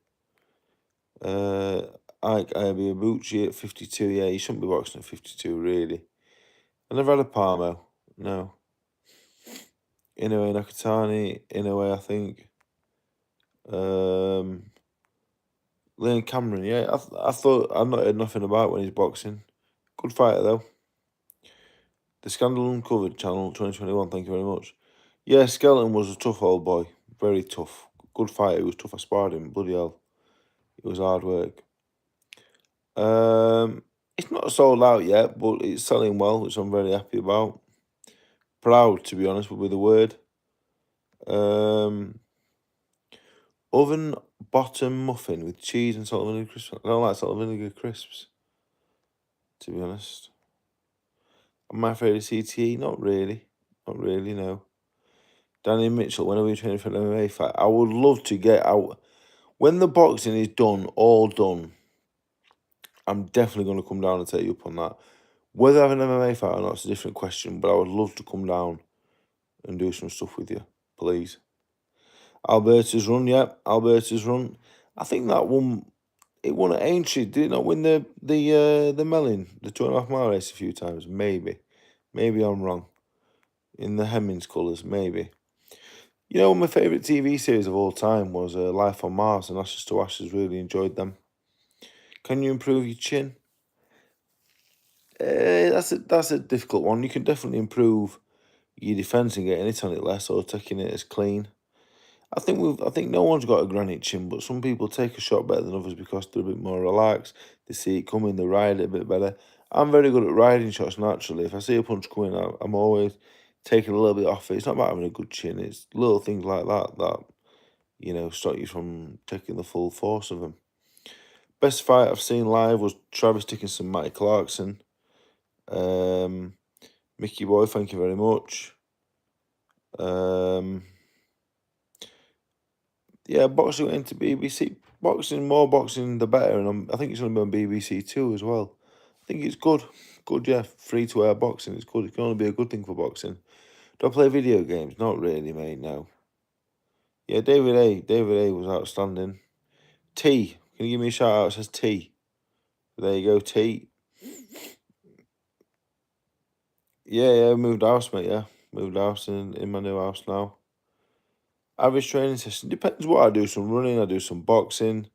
Ike Iabiabuchi at 52, yeah, he shouldn't be boxing at 52, really. I never had a Palmo, no. Inoue Nakatani, Inoue, I think. Leon Cameron, yeah, I thought I'd not heard nothing about when he's boxing. Good fighter, though. The Scandal Uncovered channel, 2021, thank you very much. Yeah, Skeleton was a tough old boy. Very tough. Good fighter. He was tough. I sparred him. Bloody hell. It was hard work. It's not sold out yet, but it's selling well, which I'm very happy about. Proud, to be honest, would be the word. Oven bottom muffin with cheese and salt and vinegar crisps. I don't like salt and vinegar crisps, to be honest. Am I afraid of CTE? Not really. Not really, no. Danny Mitchell, when are we training for an MMA fight? I would love to get out. When the boxing is done, all done, I'm definitely going to come down and take you up on that. Whether I have an MMA fight or not is a different question, but I would love to come down and do some stuff with you, please. Alberta's Run, yeah, Alberta's Run. I think that one, it won at Aintree. Did it not win the Melon, the 2.5 mile race a few times? Maybe. Maybe I'm wrong. In the Hemmings colours, maybe. You know, my favourite TV series of all time was Life on Mars, and Ashes to Ashes. Really enjoyed them. Can you improve your chin? That's a difficult one. You can definitely improve your defence and getting it on it less or taking it as clean. I think no one's got a granite chin, but some people take a shot better than others because they're a bit more relaxed. They see it coming, they ride it a bit better. I'm very good at riding shots naturally. If I see a punch coming, I'm always taking a little bit off it. It's not about having a good chin. It's little things like that stop you from taking the full force of them. Best fight I've seen live was Travis Dickinson, Matty Clarkson. Mickey Boy, thank you very much. Yeah, boxing went into BBC. More boxing, the better. And I think it's going to be on BBC Two as well. I think it's good. Good, yeah. Free-to-air boxing. It's good. It can only be a good thing for boxing. Do I play video games? Not really, mate, no. Yeah, David A was outstanding. T. Can you give me a shout-out? It says T. There you go, T. Yeah, moved house, mate, yeah. Moved house in my new house now. Average training session. Depends what I do. Some running, I do some boxing.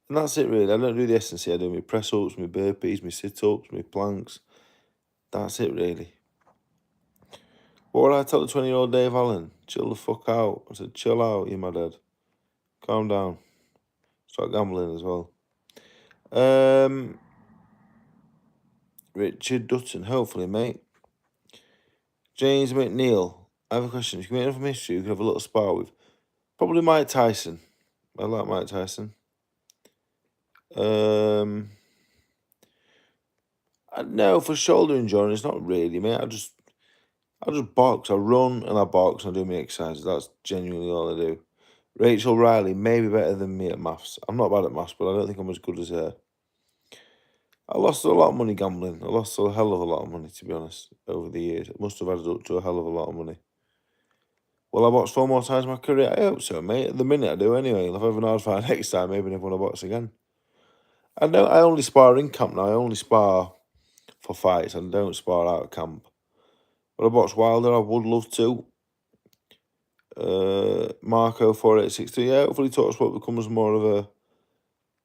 And that's it, really. I don't do the S&C. I do my press-ups, my burpees, my sit-ups, my planks. That's it, really. What would I tell the 20-year-old Dave Allen? Chill the fuck out. I said, chill out, you my dad. Calm down. Start gambling as well. Richard Dutton, hopefully, mate. James McNeil. I have a question. If you can make enough history, you could have a little spar with. Probably Mike Tyson. I like Mike Tyson. No, for shoulder endurance, not really, mate. I just box. I run and I box and I do my exercises. That's genuinely all I do. Rachel Riley, maybe better than me at maths. I'm not bad at maths, but I don't think I'm as good as her. I lost a lot of money gambling. I lost a hell of a lot of money, to be honest, over the years. It must have added up to a hell of a lot of money. Will I box 4 more times in my career? I hope so, mate. At the minute I do anyway. If I have an hard fight next time, maybe I never want to box again. I know I only spar in camp now. I only spar for fights and don't spar out of camp. But I box Wilder, I would love to. Marco 4862. Yeah, hopefully TalkSport becomes more of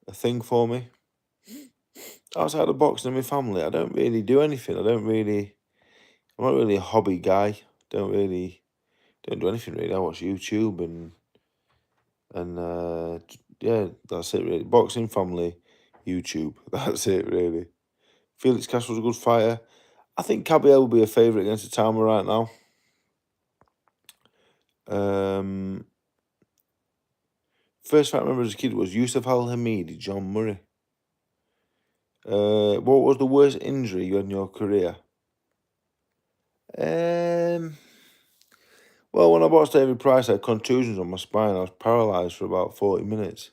a thing for me. Outside of boxing and my family, I don't really do anything. I'm not really a hobby guy. Don't do anything really. I watch YouTube and yeah, that's it really. Boxing, family, YouTube. That's it really. Felix Castro's a good fighter. I think Caballero will be a favourite against Itama right now. First fight I remember as a kid was Yusuf Al Hamidi, John Murray. What was the worst injury you had in your career? Well, when I boxed David Price, I had contusions on my spine. I was paralysed for about 40 minutes.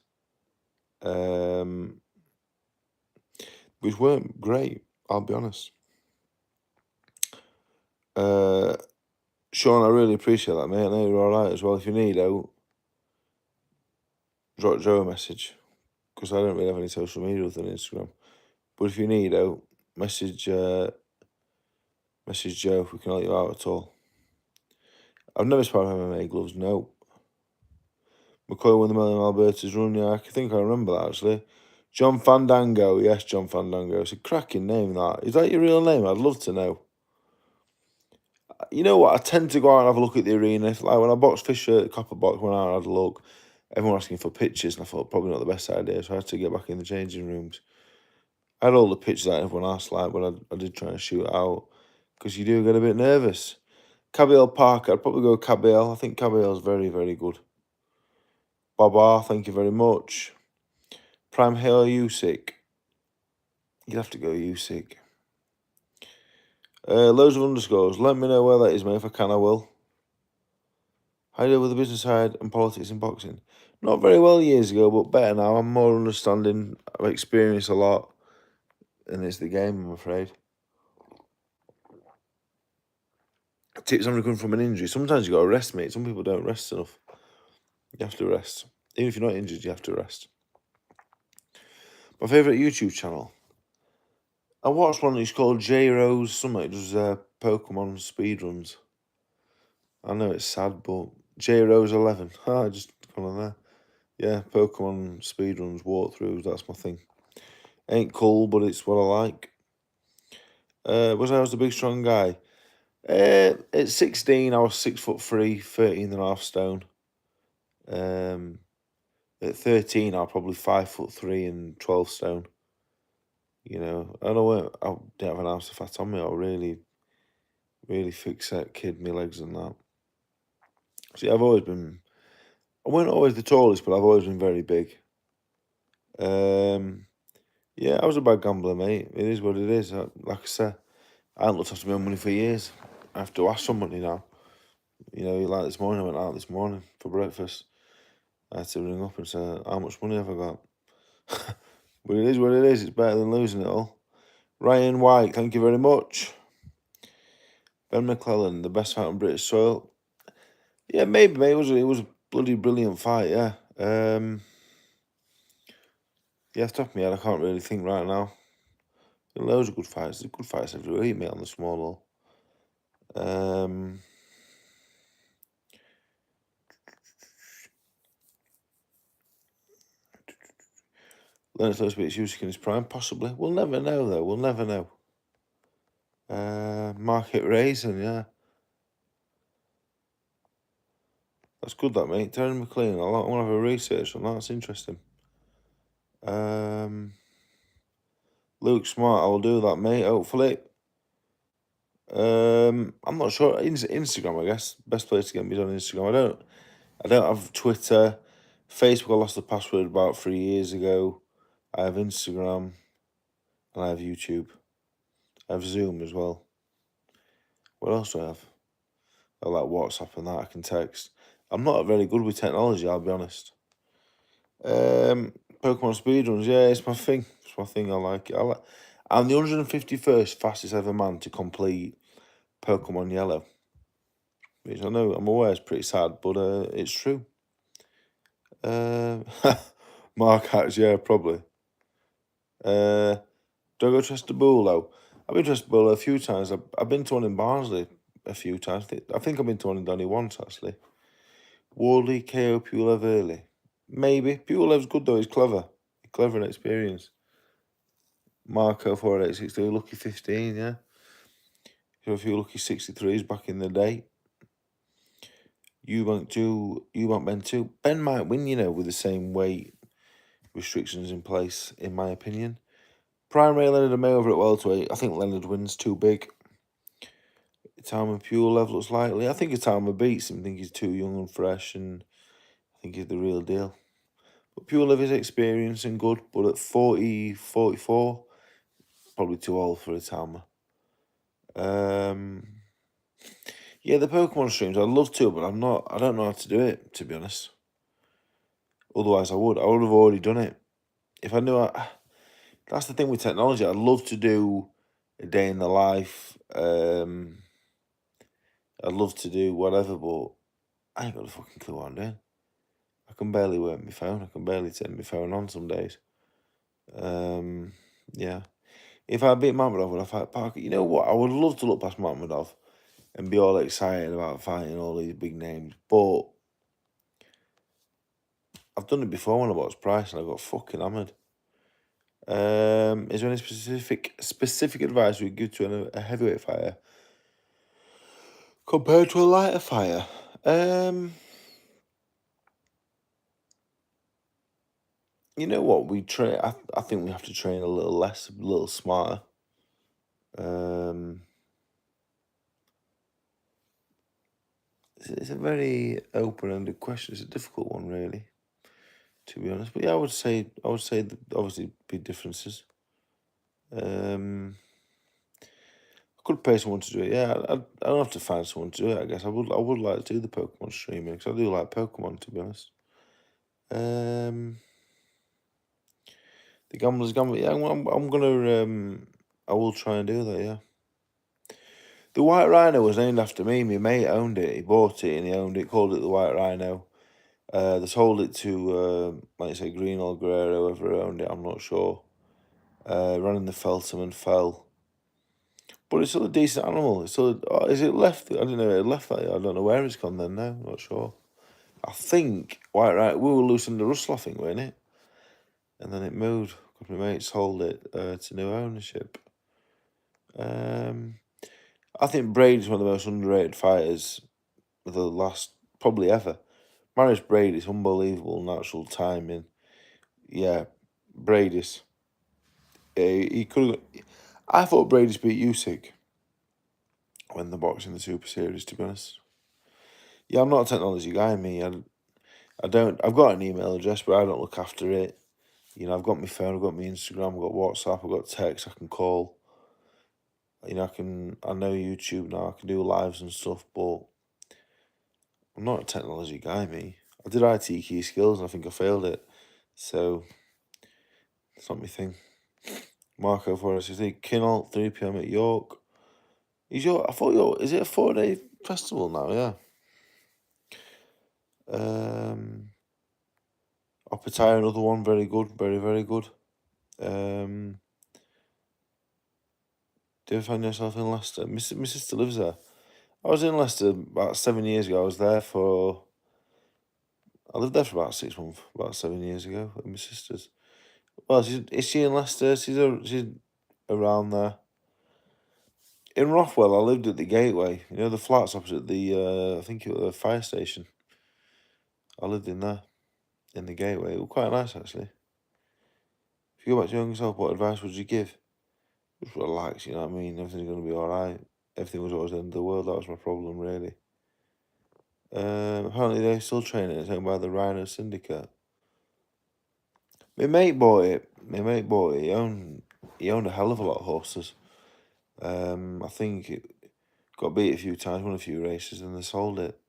Which weren't great, I'll be honest. Sean, I really appreciate that, mate. I know you're alright as well. If you need out, drop Joe a message. Because I don't really have any social media other than Instagram. But if you need out, message Joe if we can help you out at all. I've never sparred MMA gloves, no. McCoy won the Million Alberta's run, yeah, I think I remember that actually. John Fandango, yes, John Fandango. It's a cracking name, that. Is that your real name? I'd love to know. You know what? I tend to go out and have a look at the arena. Like when I boxed Fisher at Copper Box, went out and had a look. Everyone asking for pictures, and I thought probably not the best idea, so I had to get back in the changing rooms. I had all the pictures that everyone asked, like, but I did try and shoot out because you do get a bit nervous. Cabell Parker, I'd probably go Cabell. I think Cabell's very, very good. Bob R, thank you very much. Prime Hill Usyk. You'd have to go Usyk. Loads of underscores. Let me know where that is, mate. If I can, I will. How do you deal with the business side and politics in boxing? Not very well years ago, but better now. I'm more understanding. I've experienced a lot. And it's the game, I'm afraid. Tips on recovering from an injury. Sometimes you got to rest, mate. Some people don't rest enough. You have to rest. Even if you're not injured, you have to rest. My favourite YouTube channel. I watched one that's called J Rose something. It does Pokemon speedruns. I know it's sad, but J Rose 11. Just gone on there. Yeah, Pokemon speedruns, walkthroughs. That's my thing. Ain't cool, but it's what I like. Was the big strong guy? At 16, I was 6'3", 13.5 stone. At 13, I was probably 5'3" and 12 stone. You know, I didn't have an ounce of fat on me. I was really, really thick set kid, my legs and that. See, I wasn't always the tallest, but I've always been very big. Yeah, I was a bad gambler, mate. It is what it is. Like I said, I haven't looked after my own money for years. I have to ask somebody now. You know, like this morning, I went out this morning for breakfast. I had to ring up and say, how much money have I got? But it is what it is. It's better than losing it all. Ryan White, thank you very much. Ben McClellan, the best fight on British soil. Yeah, maybe, mate. It was a bloody brilliant fight, yeah. Yeah, off the top of my head, I can't really think right now. There are loads of good fights. There's good fights everywhere, mate, on the small hall. Learn to speak Usyk in his prime, possibly. We'll never know, though. We'll never know. Market Raisin, yeah. That's good, that, mate. Terry McLean. I want to have a research on that. That's interesting. Luke Smart, I will do that, mate, hopefully. I'm not sure. Instagram, I guess. Best place to get me is on Instagram. I don't have Twitter. Facebook, I lost the password about 3 years ago. I have Instagram. And I have YouTube. I have Zoom as well. What else do I have? I like WhatsApp and that I can text. I'm not very good with technology, I'll be honest. Pokemon speedruns, yeah, it's my thing. It's my thing. I like it. I'm the 151st fastest ever man to complete Pokemon Yellow. Which I know, I'm aware it's pretty sad, but it's true. Mark Hatch, yeah, probably. Do I go to Chesterbull though? I've been to Chesterbull a few times. I've been to one in Barnsley a few times. I think I've been to one in Donny once, actually. Wardley, KO, Pulev early. Maybe. Pulev's good though, he's clever. Clever and experienced. Marco 4862, lucky 15, yeah. A few lucky 63s back in the day. Eubank 2, Eubank Ben 2. Ben might win, you know, with the same weight restrictions in place, in my opinion. Primary Leonard and May over at welterweight. I think Leonard wins, too big. Itama Pulev looks likely. I think Itama beats him. I think he's too young and fresh, and I think he's the real deal. But Pulev is experienced and good, but at 40, 44, probably too old for Itama. Yeah, the Pokemon streams, I'd love to, but I don't know how to do it, to be honest. Otherwise, I would have already done it. If I knew that's the thing with technology. I'd love to do a day in the life. I'd love to do whatever, but I ain't got a fucking clue what I'm doing. I can barely work my phone. I can barely turn my phone on some days. Yeah. If I beat Mammadov, would I fight Parker? You know what? I would love to look past Mammadov and be all excited about fighting all these big names, but I've done it before when I watched Price and I got fucking hammered. Is there any specific advice we give to a heavyweight fighter compared to a lighter fighter? You know what? We train. I think we have to train a little less, a little smarter. It's a very open-ended question. It's a difficult one, really, to be honest. But yeah, I would say that obviously big differences. I could pay someone to do it. Yeah, I don't have to find someone to do it. I guess I would like to do the Pokemon streaming because I do like Pokemon, to be honest. The Gambler's Gambler. Yeah, I'm gonna. I will try and do that. Yeah. The White Rhino was named after me. My mate owned it. He bought it and he owned it. Called it the White Rhino. They sold it to, like I say, Green or Guerrero, whoever owned it. I'm not sure. Ran in the Feltham and fell. But it's still a decent animal. It's still. Is it left? I don't know. It left that. I don't know where it's gone then. No, not sure. I think White Rhino. We were loose in the Russell, I think, weren't it? And then it moved. A couple of mates sold it to new ownership. I think Brady's one of the most underrated fighters of the last, probably ever. Marius Brady's unbelievable natural timing. Yeah, Brady's. He could. I thought Brady's beat Usyk when they're boxing the Super Series, to be honest. Yeah, I'm not a technology guy, me. I don't. I've got an email address, but I don't look after it. You know, I've got my phone, I've got my Instagram, I've got WhatsApp, I've got text, I can call. You know, I know YouTube now, I can do lives and stuff, but I'm not a technology guy, me. I did IT key skills and I think I failed it. So, it's not my thing. Marco Forrest, is it Kinnell, 3 p.m. at York? Is it a 4-day festival now? Yeah. Opetire, another one, very good, very, very good. Do you ever find yourself in Leicester? My sister lives there. I was in Leicester about 7 years ago. I lived there for about 6 months, about 7 years ago, with my sisters. Well, is she in Leicester? She's around there. In Rothwell, I lived at the Gateway. You know, the flats opposite the, I think it was the fire station. I lived in there, in the Gateway. It was quite nice, actually. If you go back to your younger self, what advice would you give? Just relax, you know what I mean? Everything's going to be alright. Everything was always the end of the world. That was my problem, really. Apparently, they're still training. It's owned by the Rhino Syndicate. My mate bought it. He owned a hell of a lot of horses. I think it got beat a few times, won a few races, and they sold it.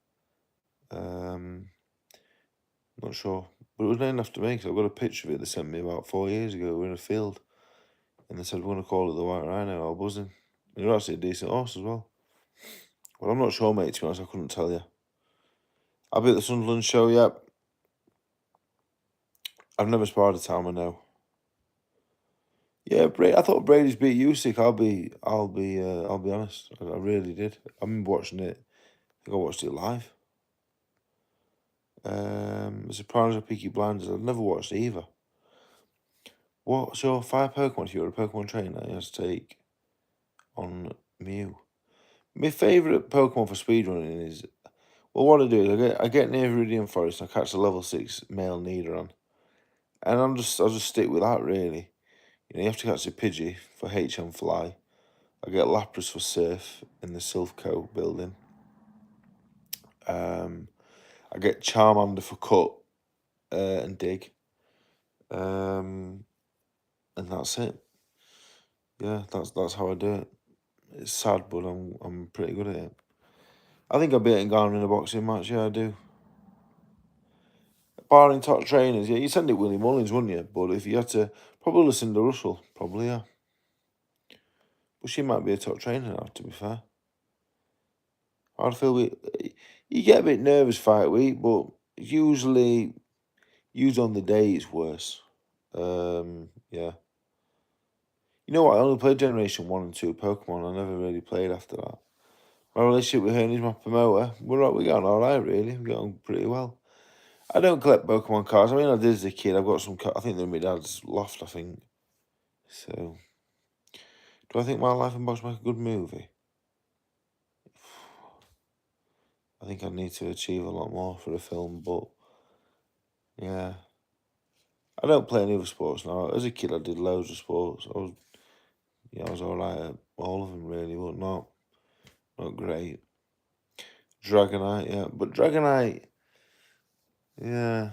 Not sure, but it was named after me because I've got a picture of it they sent me about 4 years ago. We were in a field, And they said, we're going to call it the White Rhino. I was buzzing. You're actually a decent horse as well. Well, I'm not sure, mate, to be honest. I couldn't tell you. I'll be at the Sunderland show, yep. I've never sparred a time, I know. Yeah, I thought Brady's beat Usyk. I'll be honest. I really did. I remember watching it. I think I watched it live. The Sopranos or Peaky Blinders. I've never watched either. What's your 5 Pokemon if you're a Pokemon trainer you have to take on Mew? My favourite Pokemon for speedrunning is, well, what I do is I get near Viridian Forest and I catch a level 6 male Nidoran. And I'll just stick with that, really. You know, you have to catch a Pidgey for HM Fly. I get Lapras for Surf in the Silphco building. I get Charmander for Cut and Dig. And that's it. Yeah, that's how I do it. It's sad, but I'm pretty good at it. I think I beat Ngannou in a boxing match. Yeah, I do. Barring top trainers, yeah, you send it Willie Mullins, wouldn't you? But if you had to, probably listen to Russell, probably, yeah. But she might be a top trainer now, to be fair. I feel you get a bit nervous fight week, but usually on the day it's worse. Yeah. You know what? I only played Generation 1 and 2 Pokemon. I never really played after that. My relationship with Herney's my promoter. We're getting alright, really. We're getting pretty well. I don't collect Pokemon cards. I mean, I did as a kid. I've got some cards. I think they're in my dad's loft, I think. So, do I think My Life in Box make a good movie? I think I need to achieve a lot more for a film, but yeah. I don't play any other sports now. As a kid, I did loads of sports. I was alright at all of them, really, but not great. Dragonite, yeah. But Dragonite, yeah.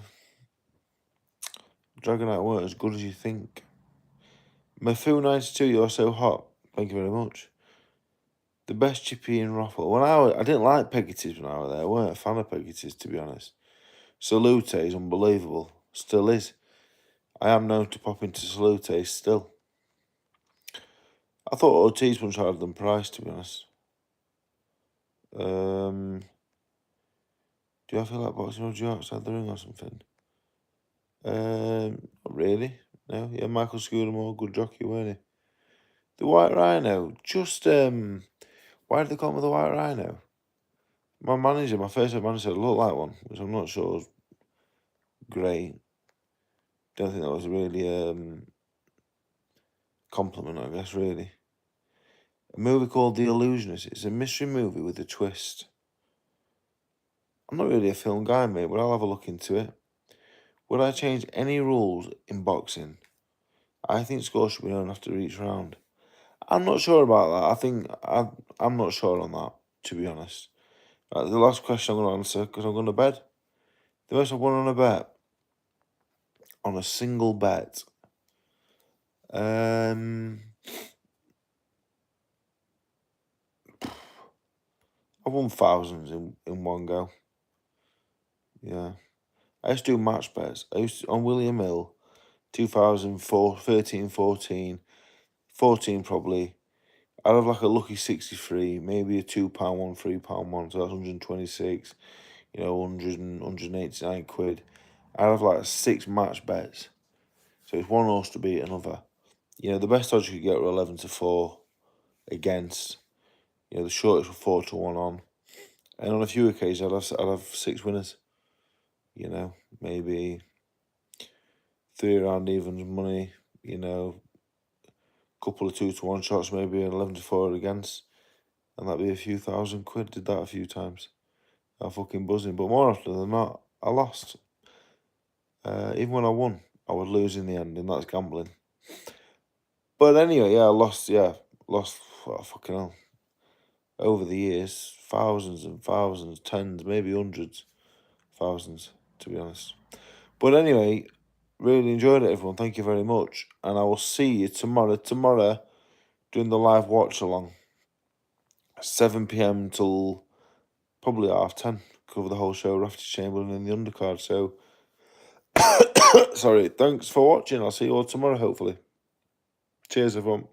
Dragonite weren't as good as you think. Mafu92, you're so hot. Thank you very much. The best chippy in Raffle. I didn't like Pegasus when I was there. I weren't a fan of Pegasus, to be honest. Salute is unbelievable. Still is. I am known to pop into Salute still. I thought Ortiz was harder than Price, to be honest. Do I feel like boxing or you outside the ring or something? Not really. No. Yeah, Michael Scudamore, good jockey, weren't he? The White Rhino. Just why did they call me the White Rhino? My first manager said it looked like one, which I'm not sure was great. Don't think that was really compliment, I guess, really. A movie called The Illusionist. It's a mystery movie with a twist. I'm not really a film guy, mate, but I'll have a look into it. Would I change any rules in boxing? I think scores should be known after each round. I'm not sure about that. I'm not sure on that, to be honest. Right, the last question I'm going to answer, because I'm going to bed. The most I've won on a bet. On a single bet. I won thousands in one go. Yeah. I used to do match bets. On William Hill, 2004, 13, 14, 14 probably. I'd have like a lucky 63, maybe a £2 one, £3 one, so that's 126, 100 and 189 quid. I'd have like 6 match bets. So it's one horse to beat another. The best odds you could get were 11 to 4 against. The shortest were 4 to 1 on. And on a few occasions, I'd have 6 winners. Maybe 3 round evens money, couple of 2 to 1 shots, maybe an 11 to 4 against. And that'd be a few thousand quid. Did that a few times. I'm fucking buzzing. But more often than not, I lost. Even when I won, I would lose in the end, and that's gambling. But anyway, yeah, I lost. Yeah, lost. Oh, fucking hell. Over the years, thousands and thousands, tens, maybe hundreds, thousands, to be honest. But anyway, really enjoyed it, everyone. Thank you very much. And I will see you tomorrow. Tomorrow, doing the live watch along. 7 p.m. till probably 10:30. Cover the whole show, Rafty Chamberlain in the undercard. So, sorry, thanks for watching. I'll see you all tomorrow, hopefully. Cheers, everyone.